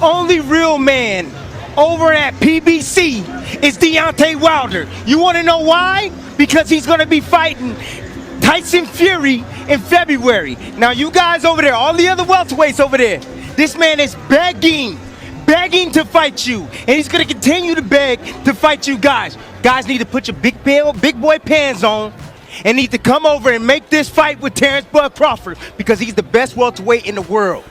Only real man over at PBC is Deontay Wilder. You want to know why? Because he's going to be fighting Tyson Fury in February. Now, you guys over there, all the other welterweights over there, this man is begging to fight you. And he's going to continue to beg to fight you guys. Guys need to put your big boy pants on and need to come over and make this fight with Terence Crawford because he's the best welterweight in the world.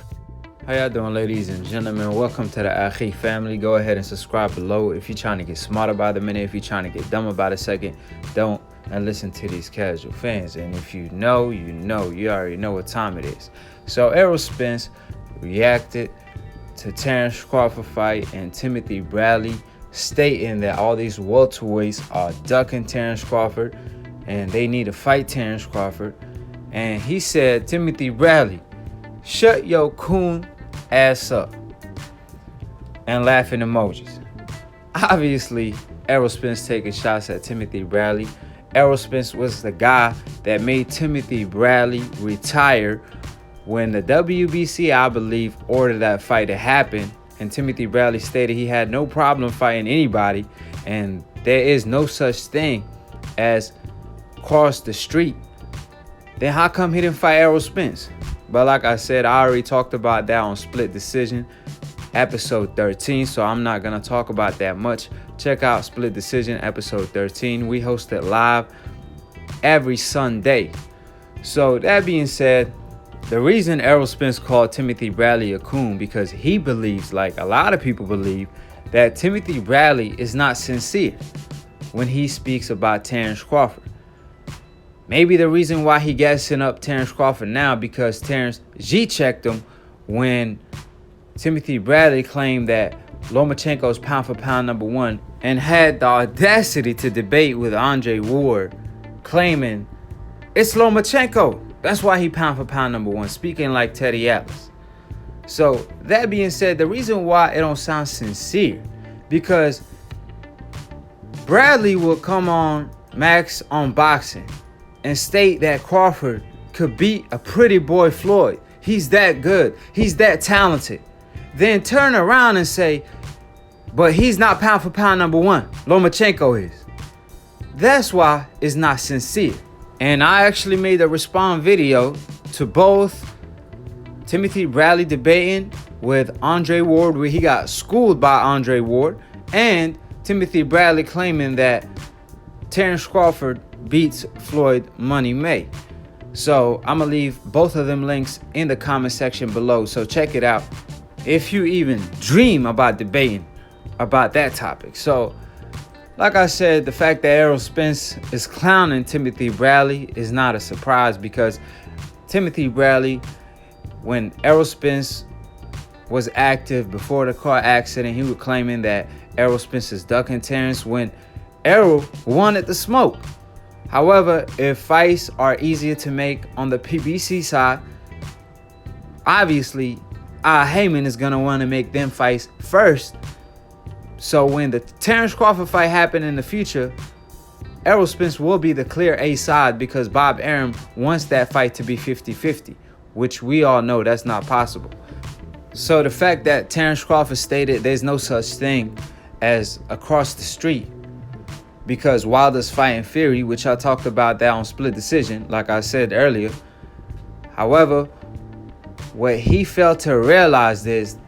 How y'all doing, ladies and gentlemen? Welcome to the Akhi family. Go ahead and subscribe below if you're trying to get smarter by the minute. If you're trying to get dumb about a second, don't and listen to these casual fans. And if you know, you know. You already know what time it is. So Errol Spence reacted to Terence Crawford fight and Timothy Bradley, stating that all these welterweights are ducking Terence Crawford and they need to fight Terence Crawford. And he said, Timothy Bradley, shut your coon ass up, and laughing emojis. Obviously, Errol Spence taking shots at Timothy Bradley. Errol Spence was the guy that made Timothy Bradley retire when the WBC, I believe, ordered that fight to happen. And Timothy Bradley stated he had no problem fighting anybody, and there is no such thing as cross the street. Then how come he didn't fight Errol Spence? But like I said, I already talked about that on Split Decision, episode 13, so I'm not going to talk about that much. Check out Split Decision, episode 13. We host it live every Sunday. So that being said, the reason Errol Spence called Timothy Bradley a coon, because he believes, like a lot of people believe, that Timothy Bradley is not sincere when he speaks about Terence Crawford. Maybe the reason why he gassing up Terence Crawford now because Terence G-checked him when Timothy Bradley claimed that Lomachenko's pound for pound number one and had the audacity to debate with Andre Ward, claiming it's Lomachenko. That's why he pound for pound number one, speaking like Teddy Atlas. So that being said, the reason why it don't sound sincere, because Bradley will come on Max Unboxing and state that Crawford could beat a pretty boy Floyd. He's that good. He's that talented. Then turn around and say, but he's not pound for pound number one. Lomachenko is. That's why it's not sincere. And I actually made a respond video to both Timothy Bradley debating with Andre Ward, where he got schooled by Andre Ward, and Timothy Bradley claiming that Terence Crawford beats Floyd Money May. So I'm gonna leave both of them links in the comment section below, so check it out if you even dream about debating about that topic. So like I said, the fact that Errol Spence is clowning Timothy Bradley is not a surprise, because Timothy Bradley, when Errol Spence was active before the car accident, he was claiming that Errol Spence is ducking Terence when Errol wanted the smoke. However, if fights are easier to make on the PBC side, obviously, Heyman is going to want to make them fights first. So when the Terence Crawford fight happen in the future, Errol Spence will be the clear A side, because Bob Arum wants that fight to be 50-50, which we all know that's not possible. So the fact that Terence Crawford stated there's no such thing as across the street, because Wilder's fighting Fury, which I talked about that on Split Decision, like I said earlier. However, what he failed to realize is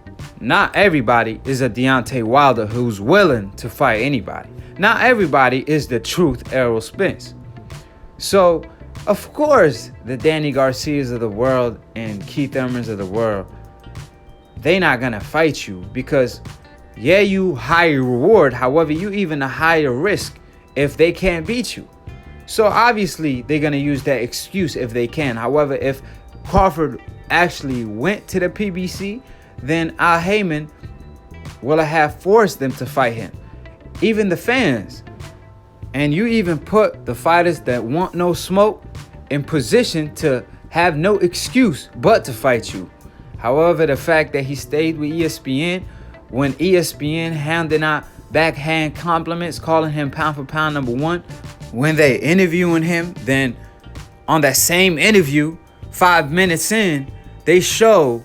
not everybody is a Deontay Wilder who's willing to fight anybody. Not everybody is the truth Errol Spence. So, of course, the Danny Garcias of the world and Keith Thurmans of the world, they not gonna fight you, because yeah, you higher reward, however, you even a higher risk if they can't beat you. So obviously they're going to use that excuse if they can. However, if Crawford actually went to the PBC, then Al Heyman will have forced them to fight him. Even the fans. And you even put the fighters that want no smoke in position to have no excuse but to fight you. However, the fact that he stayed with ESPN when ESPN handing out backhand compliments, calling him pound for pound number one, when they interviewing him, then on that same interview, 5 minutes in, they show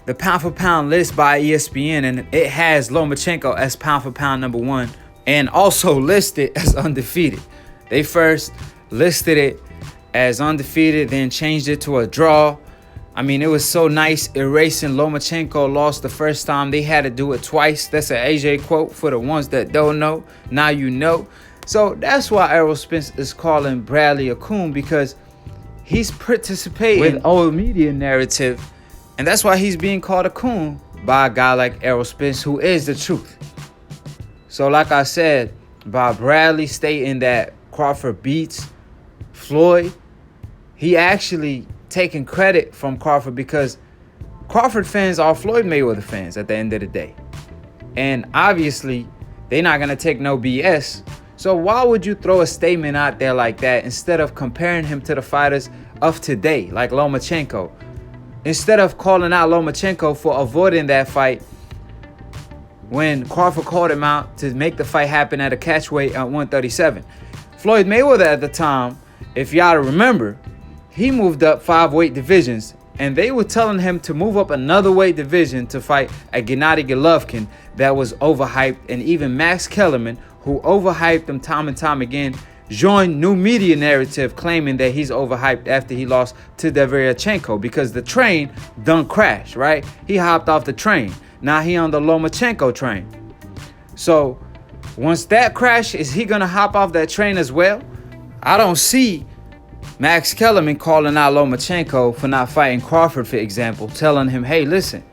the pound for pound list by ESPN, and it has Lomachenko as pound for pound number 1 and also listed as undefeated. They first listed it as undefeated, then changed it to a draw. I mean, it was so nice erasing Lomachenko lost the first time. They had to do it twice. That's an AJ quote for the ones that don't know. Now you know. So that's why Errol Spence is calling Bradley a coon, because he's participating with old media narrative. And that's why he's being called a coon by a guy like Errol Spence, who is the truth. So like I said, by Bradley stating that Crawford beats Floyd, he actually taking credit from Crawford, because Crawford fans are Floyd Mayweather fans at the end of the day. And obviously, they're not going to take no BS. So why would you throw a statement out there like that instead of comparing him to the fighters of today, like Lomachenko? Instead of calling out Lomachenko for avoiding that fight when Crawford called him out to make the fight happen at a catchweight at 137. Floyd Mayweather at the time, if y'all remember, he moved up 5 weight divisions, and they were telling him to move up another weight division to fight a Gennady Golovkin that was overhyped, and even Max Kellerman, who overhyped him time and time again, joined new media narrative claiming that he's overhyped after he lost to Deveryachenko because the train done crashed, right? He hopped off the train. Now he on the Lomachenko train. So once that crash, is he going to hop off that train as well? I don't see Max Kellerman calling out Lomachenko for not fighting Crawford, for example, telling him, hey, listen,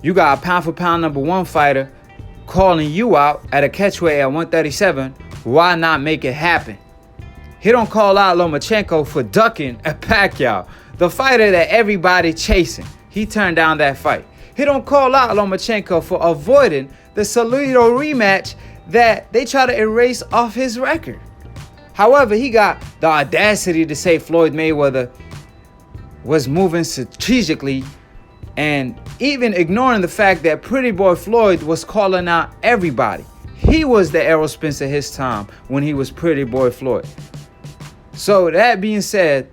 you got a pound for pound number 1 fighter calling you out at a catchweight at 137. Why not make it happen? He don't call out Lomachenko for ducking a Pacquiao, the fighter that everybody chasing. He turned down that fight. He don't call out Lomachenko for avoiding the Salido rematch that they try to erase off his record. However, he got the audacity to say Floyd Mayweather was moving strategically, and even ignoring the fact that Pretty Boy Floyd was calling out everybody. He was the Errol Spence of his time when he was Pretty Boy Floyd. So that being said,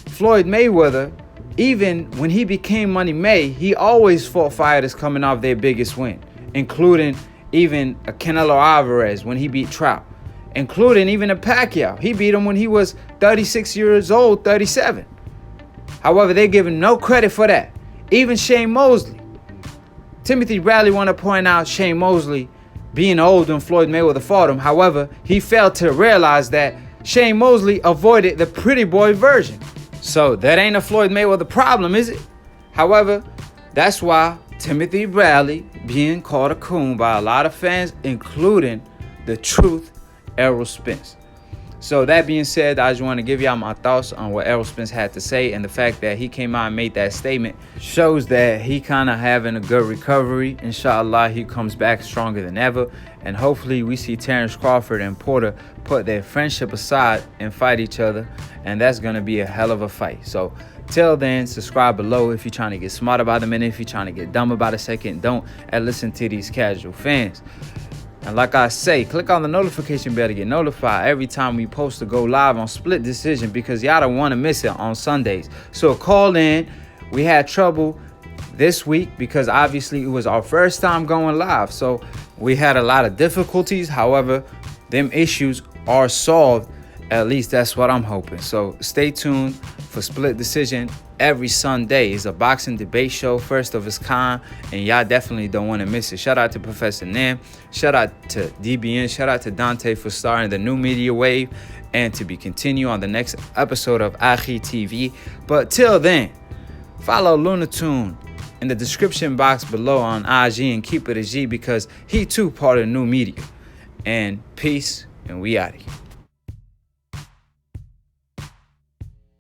Floyd Mayweather, even when he became Money May, he always fought fighters coming off their biggest win, including even a Canelo Alvarez when he beat Trout, including even a Pacquiao. He beat him when he was 36 years old, 37. However, they give him no credit for that. Even Shane Mosley. Timothy Bradley want to point out Shane Mosley being old when Floyd Mayweather fought him. However, he failed to realize that Shane Mosley avoided the pretty boy version. So that ain't a Floyd Mayweather problem, is it? However, that's why Timothy Bradley being called a coon by a lot of fans, including the truth, Errol Spence. So that being said, I just want to give y'all my thoughts on what Errol Spence had to say, and the fact that he came out and made that statement shows that he kind of having a good recovery. Inshallah, he comes back stronger than ever, and hopefully we see Terence Crawford and Porter put their friendship aside and fight each other, and that's going to be a hell of a fight. So till then, subscribe below if you're trying to get smarter by the minute. If you're trying to get dumb about a second, don't, and listen to these casual fans. And like I say, click on the notification bell to get notified every time we post to go live on Split Decision, because y'all don't want to miss it on Sundays. So call in. We had trouble this week because obviously it was our first time going live. So we had a lot of difficulties. However, them issues are solved. At least that's what I'm hoping. So stay tuned for Split Decision every Sunday. It's a boxing debate show, first of its kind, and y'all definitely don't want to miss it. Shout out to Professor Nam. Shout out to DBN. Shout out to Dante for starting the new media wave, and to be continued on the next episode of Akhi TV. But till then, follow Lunatune in the description box below on IG and keep it a G, because he too part of the new media. And peace, and we out of here.